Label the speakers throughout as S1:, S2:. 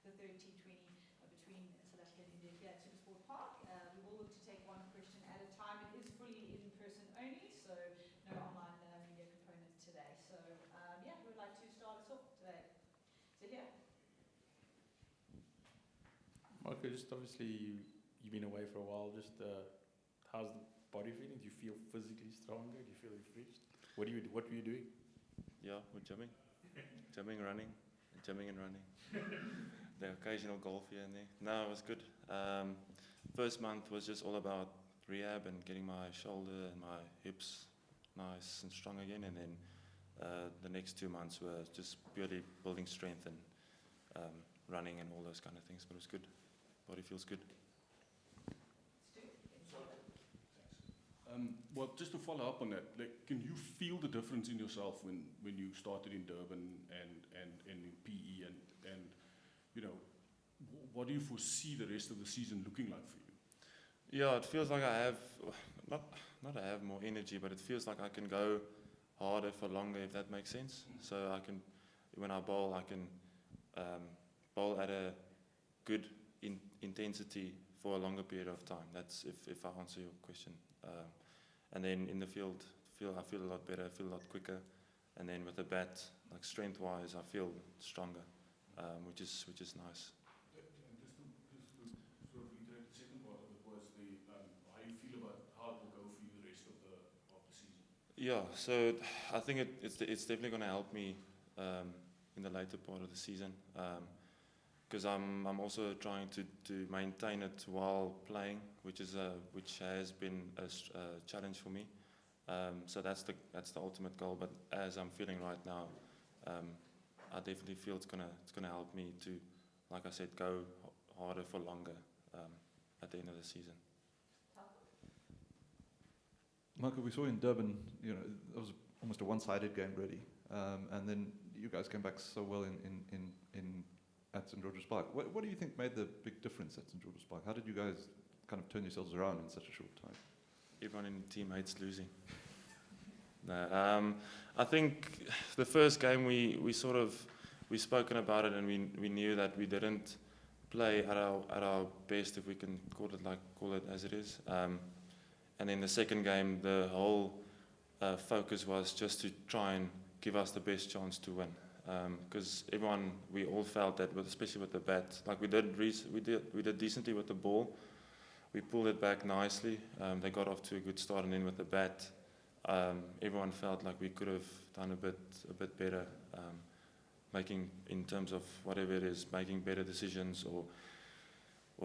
S1: the third T20 between South Africa and India here at Supersport Park. We will look to take one question at a time. It is fully in person only, so no online media component today. So yeah, who would like to start us off today? So here.
S2: Marco, just obviously you've been away for a while. Just how's the body feeling? Do you feel physically stronger? Do you feel refreshed? What were you doing?
S3: Yeah, we're gymming, running, gymming and running. The occasional golf here and there. No, it was good. First month was just all about rehab and getting my shoulder and my hips nice and strong again, and then the next 2 months were just purely building strength and running and all those kind of things. But it was good. Body feels good.
S4: Well, just to follow up on that, like, can you feel the difference in yourself when you started in Durban and in PE and you know, what do you foresee the rest of the season looking like for you?
S3: Yeah, it feels like I have not I have more energy, but it feels like I can go harder for longer, if that makes sense. So I can, when I bowl, I can bowl at a good intensity for a longer period of time. That's if I answer your question. And then in the field, I feel a lot better, I feel a lot quicker. And then with the bat, like strength-wise, I feel stronger, which is nice.
S4: And just to sort of reiterate, the second part of it was how you feel about how it will go for you the rest of the season.
S3: Yeah, so I think it's definitely going to help me in the later part of the season, because I'm also trying to maintain it while playing, which has been a challenge for me. So that's the ultimate goal. But as I'm feeling right now, I definitely feel it's gonna help me to, like I said, go harder for longer at the end of the season.
S5: Marco, we saw in Durban, you know, it was almost a one-sided game really, and then you guys came back so well at St. George's Park. What do you think made the big difference at St. George's Park? How did you guys kind of turn yourselves around in such a short time?
S3: Everyone in the team hates losing. No, I think the first game we spoken about it, and we knew that we didn't play at our best, if we can call it as it is. And then the second game, the whole focus was just to try and give us the best chance to win. Because we all felt that, especially with the bat, like we did decently with the ball. We pulled it back nicely. They got off to a good start, and then with the bat, everyone felt like we could have done a bit better, making, in terms of whatever it is, making better decisions or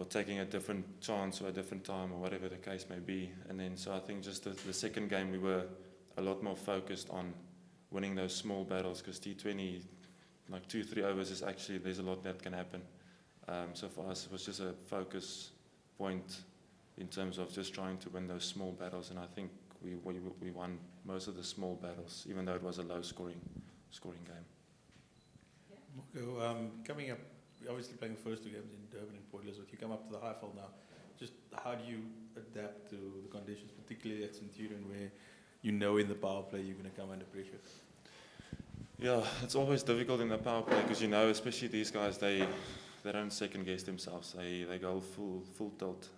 S3: taking a different chance or a different time or whatever the case may be. And then so I think just the second game we were a lot more focused on winning those small battles, because T20, like 2-3 overs, is actually, there's a lot that can happen. So for us, it was just a focus point in terms of just trying to win those small battles, and I think we won most of the small battles, even though it was a low scoring game.
S2: Marco, coming up, you're obviously playing the first 2 games in Durban and Port Elizabeth. You come up to the Highveld now. Just how do you adapt to the conditions, particularly at Centurion, where you know in the power play you're going to come under pressure?
S3: Yeah, it's always difficult in the power play, because you know, especially these guys, they don't second guess themselves. They go full tilt.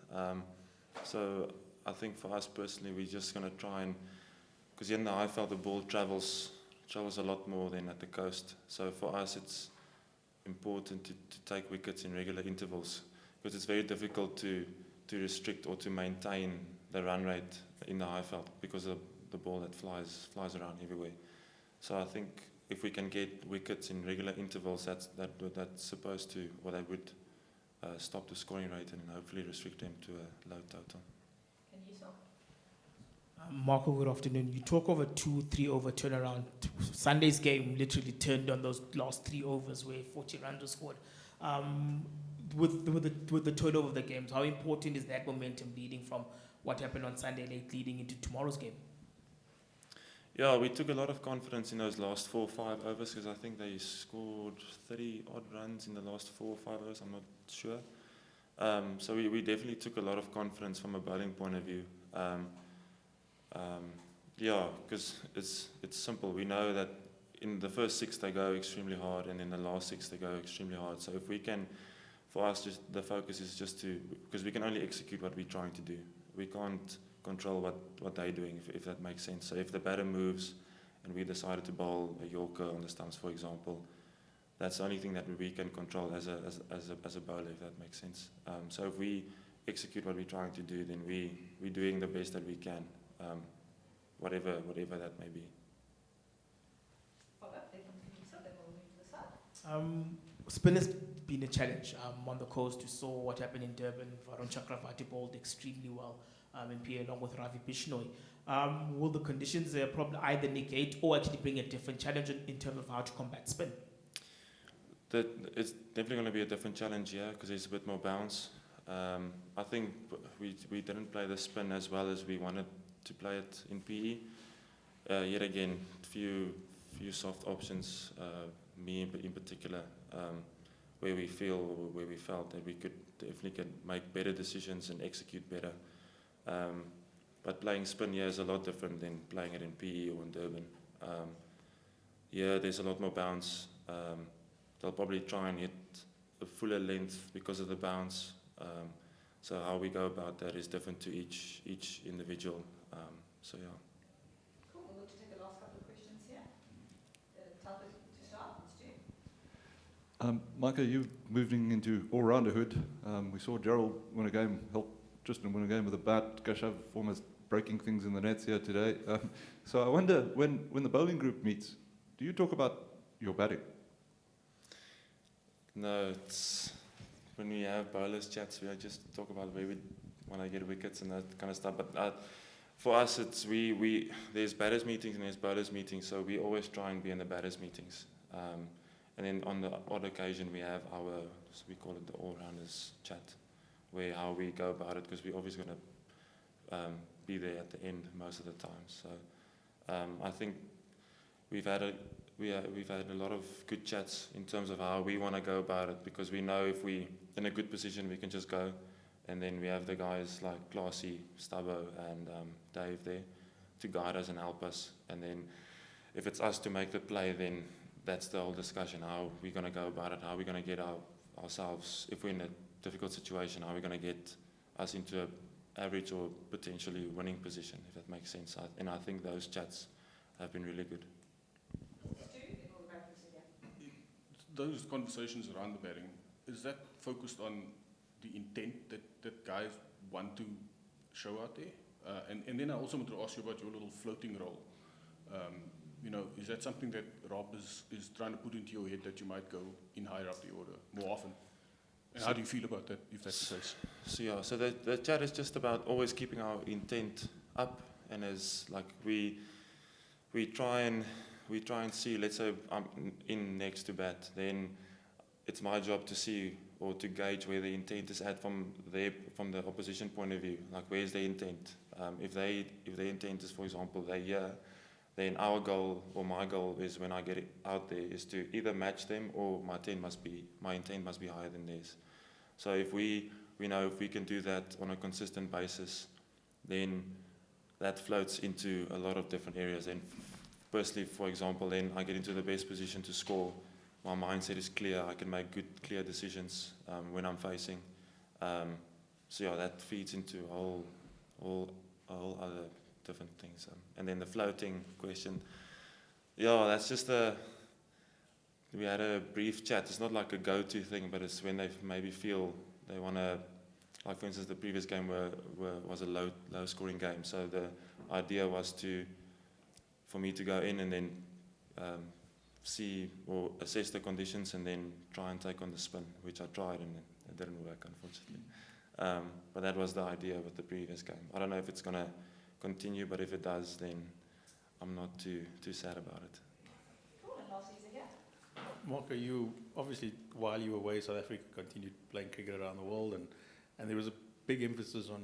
S3: So I think for us personally, we're just going to try and, because in the Highveld the ball travels a lot more than at the coast. So for us, it's important to take wickets in regular intervals, because it's very difficult to restrict or to maintain the run rate in the Highveld because of the ball that flies around everywhere. So I think if we can get wickets in regular intervals, that's supposed to, or they would stop the scoring rate and hopefully restrict them to a low total.
S1: And you, sir?
S6: Marco, good afternoon. You talk of a 2-3 over turnaround. Sunday's game literally turned on those last 3 overs where 40 runs were scored. With the turnover of the games, how important is that momentum leading from what happened on Sunday late leading into tomorrow's game?
S3: Yeah, we took a lot of confidence in those last 4 or 5 overs, because I think they scored 30 odd runs in the last 4 or 5 overs, I'm not sure. So we definitely took a lot of confidence from a bowling point of view. Yeah, because it's simple. We know that in the first 6 they go extremely hard, and in the last 6 they go extremely hard. So if we can, for us, just the focus is just to, because we can only execute what we're trying to do. We can't control what they're doing, if that makes sense. So if the batter moves and we decided to bowl a Yorker on the stumps, for example, that's the only thing that we can control as a bowler, if that makes sense. So if we execute what we're trying to do, then we're doing the best that we can, whatever that may be.
S6: Spin has been a challenge on the coast. We saw what happened in Durban. Varun Chakravarti bowled extremely well in PA along with Ravi Bishnoi. Will the conditions probably either negate or actually bring a different challenge in terms of how to combat spin?
S3: It's definitely going to be a different challenge, yeah, because there's a bit more bounce. I think we didn't play the spin as well as we wanted to play it in PE. Yet again, few soft options, me in particular, where we felt that we could definitely make better decisions and execute better. But playing spin here is a lot different than playing it in PE or in Durban. Here there's a lot more bounce. They'll probably try and hit a fuller length because of the bounce. So how we go about that is different to each individual. So yeah.
S1: Cool. We'll look to take the last couple of questions here. Topic to start, Stu.
S5: Micah, you moving into all-rounderhood. We saw Gerald win a game, help Tristan win a game with a bat. Kashav almost breaking things in the nets here today. So I wonder, when the bowling group meets, do you talk about your batting?
S3: No, it's when we have bowlers chats, we just talk about where we want to get wickets and that kind of stuff. But for us, it's there's batters meetings and there's bowlers meetings, so we always try and be in the batters meetings. And then on the odd occasion, we have we call it the all-rounders chat, where how we go about it, because we're always going to be there at the end most of the time. So I think we've had a lot of good chats in terms of how we want to go about it, because we know if we in a good position we can just go, and then we have the guys like Classy, Stubbo and Dave there to guide us and help us, and then if it's us to make the play, then that's the whole discussion, how we're going to go about it, how we're going to get ourselves, if we're in a difficult situation, how we're going to get us into an average or potentially winning position, if that makes sense. And I think those chats have been really good.
S4: Those conversations around the batting, is that focused on the intent that guys want to show out there? And then I also want to ask you about your little floating role. Is that something that Rob is trying to put into your head, that you might go in higher up the order more often? And how do you feel about that, if that's the case?
S3: So the chat is just about always keeping our intent up, and as like we try and see, let's say I'm in next to bat, then it's my job to see or to gauge where the intent is at from the opposition point of view. Like, where's their intent? If their intent is, for example, they're here, then our goal or my goal is, when I get it out there, is to either match them, or my intent must be higher than theirs. So if we know if we can do that on a consistent basis, then that floats into a lot of different areas. And firstly, for example, then I get into the best position to score. My mindset is clear. I can make good, clear decisions when I'm facing. So yeah, that feeds into a whole other different things. And then the floating question, yeah, that's just we had a brief chat. It's not like a go-to thing, but it's when they maybe feel they want to, like for instance, the previous game was a low-scoring game. So the idea was for me to go in and then see or assess the conditions and then try and take on the spin, which I tried, and it didn't work, unfortunately. But that was the idea with the previous game. I don't know if it's going to continue, but if it does, then I'm not too sad about it.
S1: Cool, and last season, yeah.
S2: Marco, you obviously, while you were away, South Africa continued playing cricket around the world, and there was a big emphasis on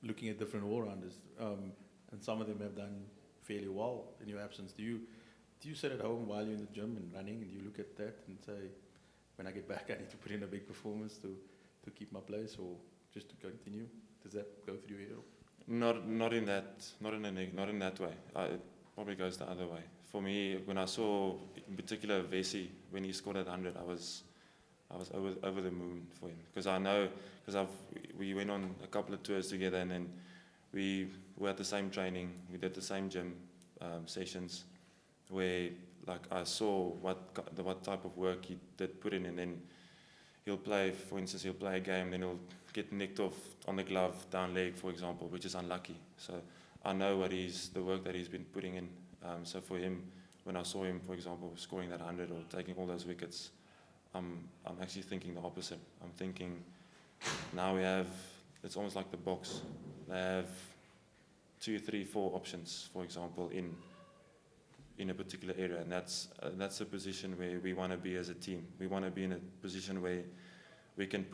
S2: looking at different all-rounders, and some of them have done fairly well in your absence. Do you sit at home while you're in the gym and running, and do you look at that and say, when I get back, I need to put in a big performance to keep my place, or just to continue? Does that go through your head?
S3: Not in that way. probably goes the other way. For me, when I saw, in particular, Vesey, when he scored that 100, I was over the moon for him. Because I know, because we went on a couple of tours together, and then we were at the same training, we did the same gym sessions, where like I saw what type of work he did put in, and then he'll play, for instance, he'll play a game, then he'll get nicked off on the glove, down leg, for example, which is unlucky. So I know the work that he's been putting in. So for him, when I saw him, for example, scoring that 100 or taking all those wickets, I'm actually thinking the opposite. I'm thinking now it's almost like the box. They have 2, 3, 4 options, for example, in a particular area, and that's a position where we want to be as a team. We want to be in a position where we can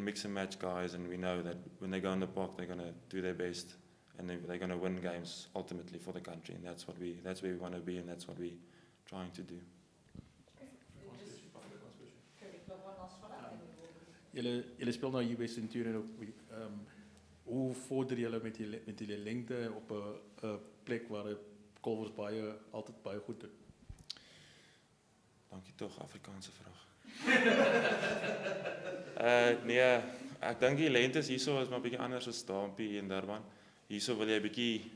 S3: mix and match guys, and we know that when they go in the park, they're going to do their best, and they're going to win games ultimately for the country, and that's where we want to be, and that's what we're trying to do.
S2: Julle speel nou hier by Centurion op. Hoe vorder julle met julle lengte op 'n plek waar die kolvers altyd baie goed doen?
S3: Dankie tog, Afrikaanse vraag. Nee, ek dink die lengtes hierso is maar 'n bietjie anders as daar in PE en Durban. Hierso wil jy 'n bietjie,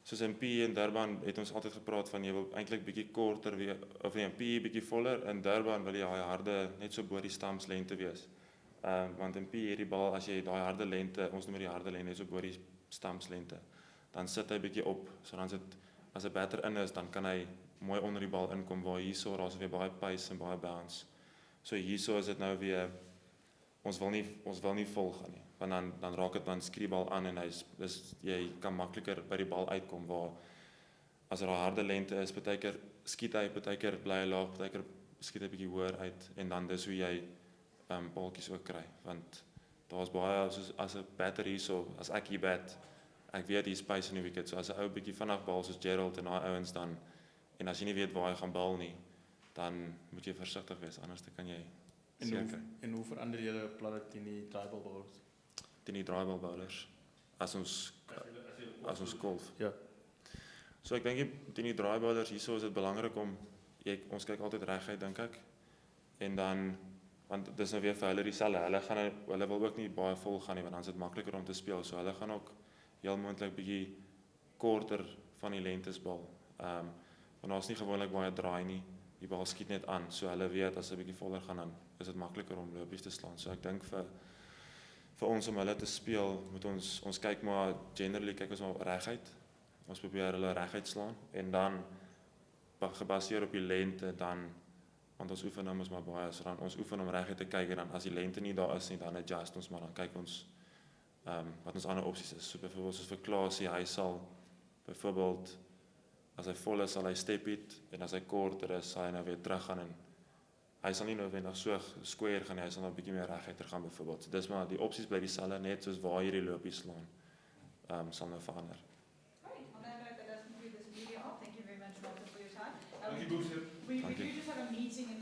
S3: soos in PE en Durban het ons altyd gepraat van jy wil eintlik bietjie korter of in PE bietjie voller, in Durban wil jy daai harde net so bo die stamslengte wees. Want in PE hierdie bal, as jy daai harde lengte, ons noem die harde lengte net so bo die stamslengte, dan sit hy bietjie op, so dan as 'n batter in is, dan kan hy mooi onder die bal inkom, waar hierso daar's weer baie pace en baie bounce. So hierso is dit nou weer ons wil nie vol gaan nie, want dan raak dit dan skree bal aan en jy kan makliker by die bal uitkom, waar as daar 'n harde lengte is, partykeer skiet hy, partykeer bly hy laag, partykeer skiet hy bietjie hoër uit, en dan dis hoe jy balkies ook kry, want daar's baie, soos as 'n batter hierso, as ek hier bat, ek weet hier space in die wicket, so as 'n ou bietjie vinnig bal soos Gerald en daai ouens dan, en as jy nie weet waar hy gaan bal nie, dan moet jy versigtig wees, anders dan kan jy seker.
S2: En hoe verander julle planne teen die tribal bowlers?
S3: Teen die draaibal bowlers, as ons golf.
S2: Ja.
S3: So ek dink teen die draaibowlers hierso is dit belangrik om ons kyk altyd reguit, dink ek. En dan, want dis nou weer vir hulle dieselfde. Hulle wil ook nie baie vol gaan nie, want dan is dit makliker om te speel. So hulle gaan ook heel moontlik bietjie korter van die lengtes bal. Want daar's nie gewoonlik baie draai nie. Die bal skiet net aan. So hulle weet as hy bietjie voller gaan, dan is dit makliker om lopies te slaan. So ek dink vir ons om hulle te speel, moet ons kyk maar generally kyk ons maar reguit. Ons probeer hulle reguit slaan, en dan gebaseer op die lengte, dan, want ons oefen nou maar baie, so dan ons oefen om reguit te kyk, en dan as die lengte nie daar is nie, dan adjust ons maar, dan kyk ons wat ons ander opsies is. So byvoorbeeld soos vir Klaasie, hy sal byvoorbeeld, as hy vol is, sal hy step it, en as hy korter is, sal hy nou weer terug gaan, en hy sal nie noodwendig so square gaan, hy sal nou 'n bietjie meer reguit gaan byvoorbeeld. So dis maar die opsies bly dieselfde, net soos waar hierdie lopies slaan, sal nou verander.